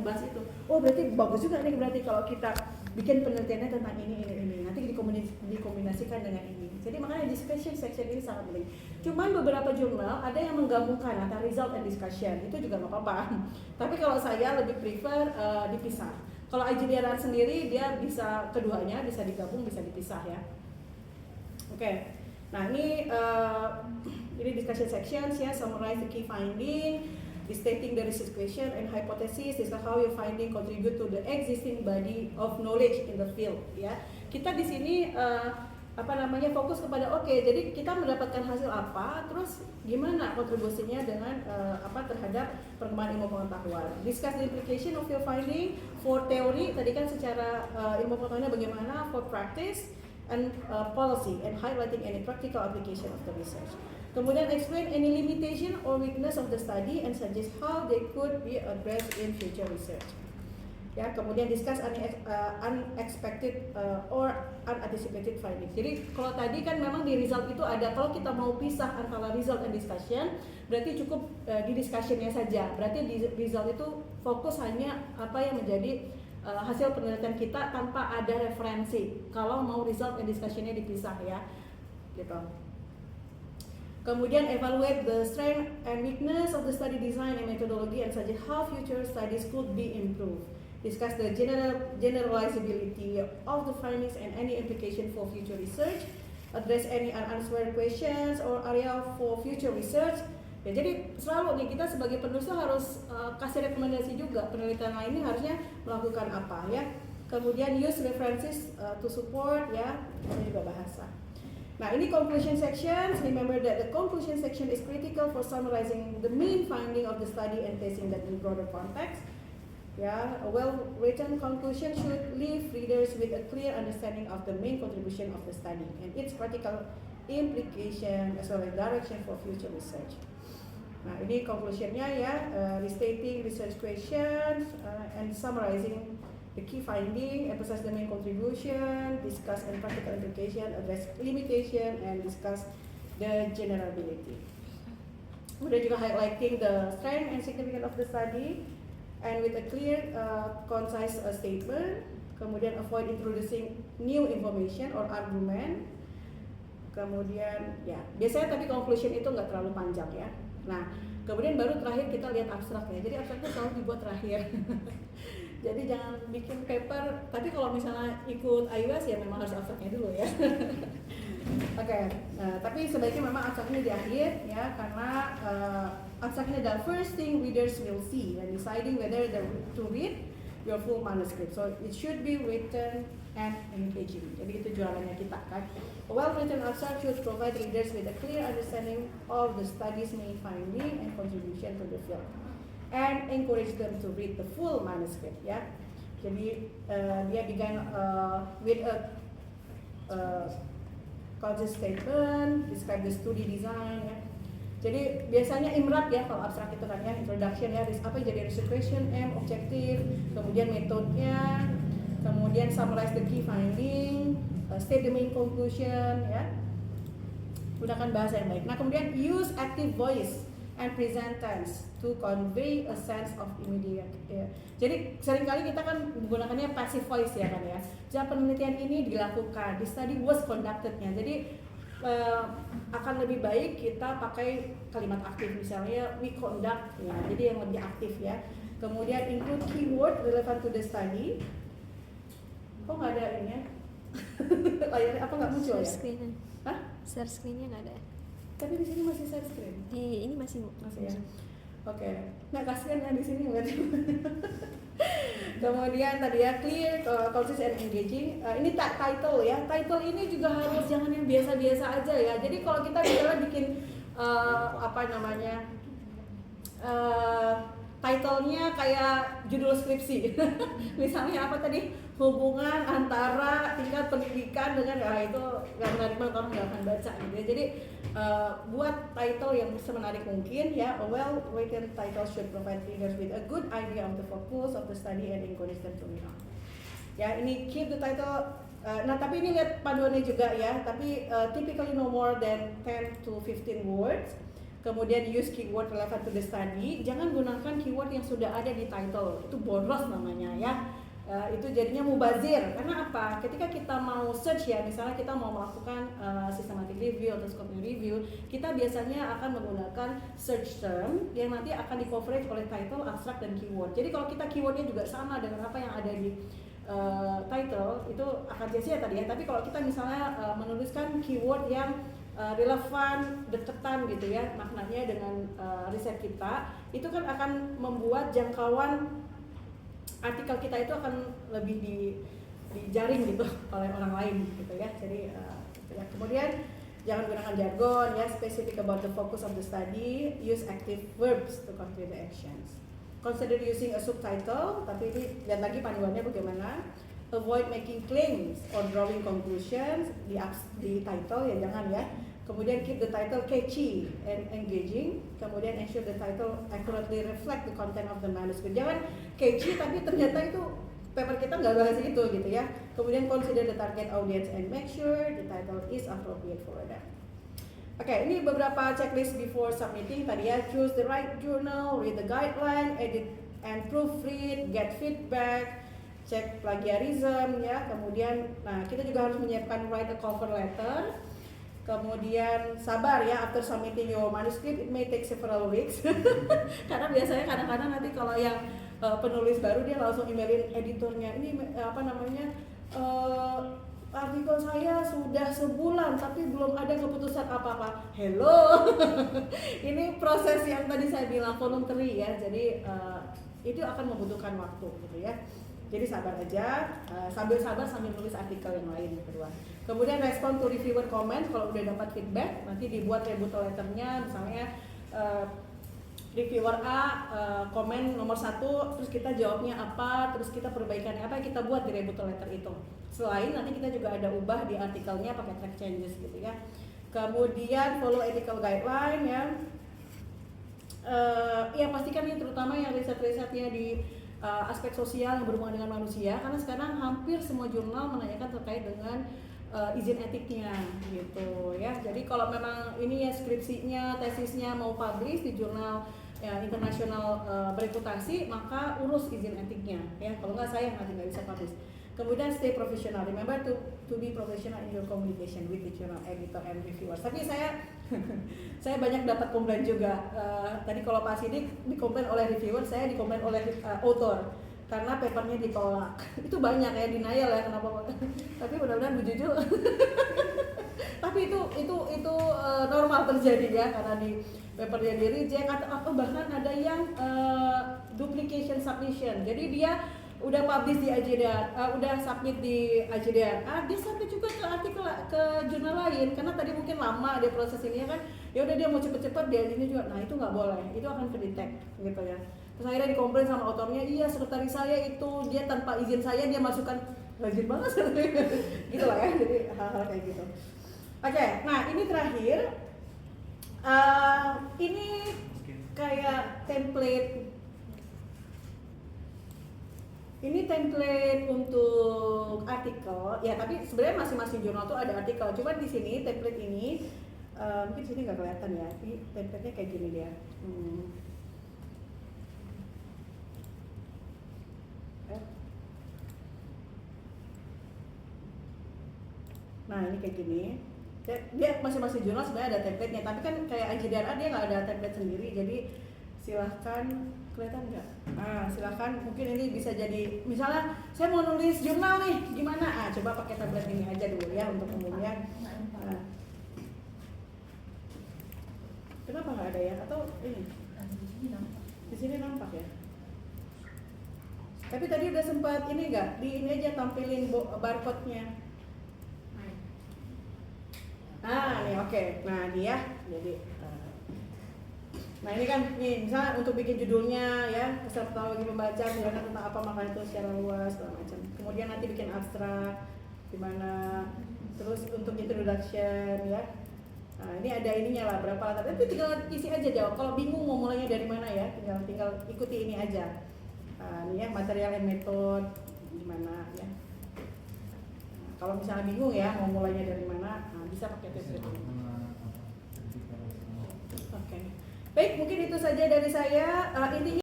bahas itu. Oh berarti bagus juga nih berarti kalau kita bikin penelitiannya tentang ini. Nanti dikombinasikan dengan ini. Jadi makanya discussion section ini sangat penting. Cuman beberapa jurnal ada yang menggabungkan antara result and discussion, itu juga nggak apa-apa. Tapi kalau saya lebih prefer dipisah. Kalau IGDR sendiri dia bisa keduanya, bisa digabung, bisa dipisah ya. Oke. Nah ini discussion sections ya, summarize the key finding, stating the research question and hypothesis, discuss how your finding contribute to the existing body of knowledge in the field ya. Kita di sini fokus kepada jadi kita mendapatkan hasil apa, terus gimana kontribusinya dengan terhadap perkembangan ilmu pengetahuan. Discuss the implication of your finding for theory, tadi kan secara ilmu pengetahuannya bagaimana, for practice and policy, and highlighting any practical application of the research. Kemudian explain any limitation or weakness of the study and suggest how they could be addressed in future research. Ya, kemudian discuss unexpected or unanticipated findings. Jadi kalau tadi kan memang di result itu ada, kalau kita mau pisah antara result and discussion, berarti cukup di discussionnya saja. Berarti di result itu fokus hanya apa yang menjadi hasil penelitian kita tanpa ada referensi. Kalau mau result and discussionnya dipisah ya, gitu. Kemudian evaluate the strength and weakness of the study design and methodology and suggest how future studies could be improved. Discuss the generalizability of the findings and any implication for future research. Address any unanswered questions or area for future research. Ya, jadi selalu nih kita sebagai penulis harus kasih rekomendasi juga, penelitian lain ini harusnya melakukan apa ya. Kemudian use references to support ya, ini juga bahasa. Nah ini conclusion sections. Remember that the conclusion section is critical for summarizing the main finding of the study and placing that in broader context. Yeah, a well-written conclusion should leave readers with a clear understanding of the main contribution of the study and its practical implication as well as direction for future research. Nah ini conclusionnya ya, restating research questions and summarizing the key finding, emphasize the main contribution, discuss and practical implication, address limitation, and discuss the generality. Kemudian juga highlighting the strength and significance of the study, and with a clear, concise statement. Kemudian avoid introducing new information or argument. Kemudian ya, biasanya tapi conclusion itu nggak terlalu panjang ya. Nah, kemudian baru terakhir kita lihat abstraknya. Jadi abstraknya selalu dibuat terakhir. Jadi jangan bikin paper. Tapi kalau misalnya ikut IUS ya memang harus abstraknya dulu ya. Oke, tapi sebaiknya memang abstraknya di akhir ya, karena abstraknya the first thing readers will see when deciding whether to read your full manuscript. So it should be written and engaging. Jadi itu jualannya kita kan. A well-written abstract should provide readers with a clear understanding of the study's main finding and contribution to the field, and encourage them to read the full manuscript ya. Jadi dia began with a concise statement, describe the study design ya. Jadi biasanya IMRAP ya kalau abstrak itu kan ya, introduction ya, apa yang jadi research question, objective, kemudian metodenya, kemudian summarize the key finding, state the main conclusion ya. Gunakan bahasa yang baik. Nah kemudian use active voice and present tense to convey a sense of immediate. Ya. Jadi seringkali kita kan menggunakannya passive voice ya kan ya. Jika penelitian ini dilakukan, the study was conducted-nya. Jadi akan lebih baik kita pakai kalimat aktif, misalnya we conduct ya. Jadi yang lebih aktif ya. Kemudian include keyword relevant to the study. Kok nggak ada ini ya? Layarnya apa nggak muncul ya? Share screen. Hah? Share screen-nya nggak ada. Tapi di sini masih share screen. Di ini masih ya. Oke. Nah kasihan ya di sini berarti. Kemudian tadi ya clear, concise and engaging. Ini title ya. Title ini juga harus jangan yang biasa-biasa aja ya. Jadi kalau kita misalnya bikin title-nya kayak judul skripsi. Misalnya apa tadi? Hubungan antara tingkat pendidikan dengan itu nggak menarik banget, orang nggak akan baca gitu ya. Jadi buat title yang semenarik mungkin ya. A well-written title should provide readers with a good idea of the focus of the study and encourage them to read on. Ya ini keep the title. Nah tapi ini lihat panduannya juga ya. Tapi typically no more than 10 to 15 words. Kemudian use keyword relevant to the study. Jangan gunakan keyword yang sudah ada di title. Itu boros namanya ya. Itu jadinya mubazir. Karena apa? Ketika kita mau search ya, misalnya kita mau melakukan systematic review atau scoping review, kita biasanya akan menggunakan search term yang nanti akan di coverage oleh title, abstract, dan keyword. Jadi kalau kita keywordnya juga sama dengan apa yang ada di title, itu akan sia-sia tadi ya. Tapi kalau kita misalnya menuliskan keyword yang relevan, deketan gitu ya maknanya dengan riset kita, itu kan akan membuat jangkauan artikel kita itu akan lebih dijaring gitu oleh orang lain gitu ya. Jadi gitu ya. Kemudian jangan gunakan jargon ya, specific about the focus of the study, use active verbs to complete the actions. Consider using a subtitle, tapi ini lihat lagi panduannya bagaimana. Avoid making claims or drawing conclusions di title ya, jangan ya. Kemudian keep the title catchy and engaging. Kemudian ensure the title accurately reflect the content of the manuscript. Jangan catchy tapi ternyata itu paper kita nggak bahas itu gitu ya. Kemudian consider the target audience and make sure the title is appropriate for them. Oke, ini beberapa checklist before submitting tadi ya. Choose the right journal, read the guideline, edit and proofread, get feedback, cek plagiarism ya. Kemudian, nah kita juga harus menyiapkan write a cover letter. Kemudian sabar ya, after submitting your manuscript it may take several weeks. Karena biasanya kadang-kadang nanti kalau yang penulis baru dia langsung emailin editornya, ini apa namanya, artikel saya sudah sebulan tapi belum ada keputusan apa-apa. Hello. Ini proses yang tadi saya bilang voluntary ya, jadi itu akan membutuhkan waktu gitu ya. Jadi sabar aja, sambil nulis artikel yang lain yang kedua. Kemudian respon to reviewer comment, kalau udah dapat feedback nanti dibuat rebuttal letternya, misalnya reviewer A komen nomor 1, terus kita jawabnya apa, terus kita perbaikannya apa, kita buat di rebuttal letter itu. Selain nanti kita juga ada ubah di artikelnya pakai track changes gitu ya. Kemudian follow ethical guideline ya. Ya pastikan ini terutama yang riset-risetnya di aspek sosial yang berhubungan dengan manusia, karena sekarang hampir semua jurnal menanyakan terkait dengan izin etiknya gitu ya. Jadi kalau memang ini ya skripsinya, tesisnya mau publish di jurnal ya, internasional bereputasi, maka urus izin etiknya ya. Kalau nggak saya nanti nggak bisa publish. Kemudian stay professional. Remember to be professional in your communication with the journal editor and reviewers. Tapi saya banyak dapat komplain juga. Tadi kalau Pak Sidik dikomplain oleh reviewer, saya dikomplain oleh author karena papernya ditolak. Itu banyak ya, denial ya, kenapa? Tapi mudah-mudahan Bu Juju. Tapi itu normal terjadi ya, karena di papernya di reject atau bahkan ada yang duplication submission. Jadi dia udah publish di IJDR, udah submit di IJDR, dia submit juga ke artikel ke jurnal lain, karena tadi mungkin lama dia proses ini kan, ya udah dia mau cepet-cepet dia ini juga, nah itu nggak boleh, itu akan kedetek gitu ya. Terus akhirnya dikomplain sama autornya, iya sekretaris saya itu dia tanpa izin saya dia masukkan, rajin banget gitu lah ya, jadi hal-hal kayak gitu. Oke, nah ini terakhir, ini kayak template. Ini template untuk artikel, ya tapi sebenarnya masing-masing jurnal tuh ada artikel. Cuma di sini template ini, mungkin sini nggak kelihatan ya. Ini template-nya kayak gini dia. Nah ini kayak gini. Dia masing-masing jurnal sebenarnya ada template-nya. Tapi kan kayak IJDRA dia nggak ada template sendiri. Jadi silahkan, kelihatan nggak? Silahkan, mungkin ini bisa jadi, misalnya saya mau nulis jurnal nih, gimana? Coba pakai tablet ini aja dulu ya untuk umumnya. Kenapa nggak ada ya? Atau ini? Di sini nampak ya. Tapi tadi udah sempat ini nggak? Di ini aja tampilin barcode-nya. Nih oke. Nah dia, jadi. Nah ini kan, nih misalnya untuk bikin judulnya ya, terminologi pembaca, menjelaskan tentang apa makanan itu secara luas, segala macam. Kemudian nanti bikin abstrak, gimana, terus untuk introduction ya. Nah ini ada ininya lah, berapa latar, tapi tinggal isi aja jawab. Kalau bingung mau mulainya dari mana ya, tinggal ikuti ini aja. Ini ya, material and method, gimana ya. Nah, kalau misalnya bingung ya, mau mulainya dari mana, bisa pakai template ini. Oke. Baik, mungkin itu saja dari saya. Intinya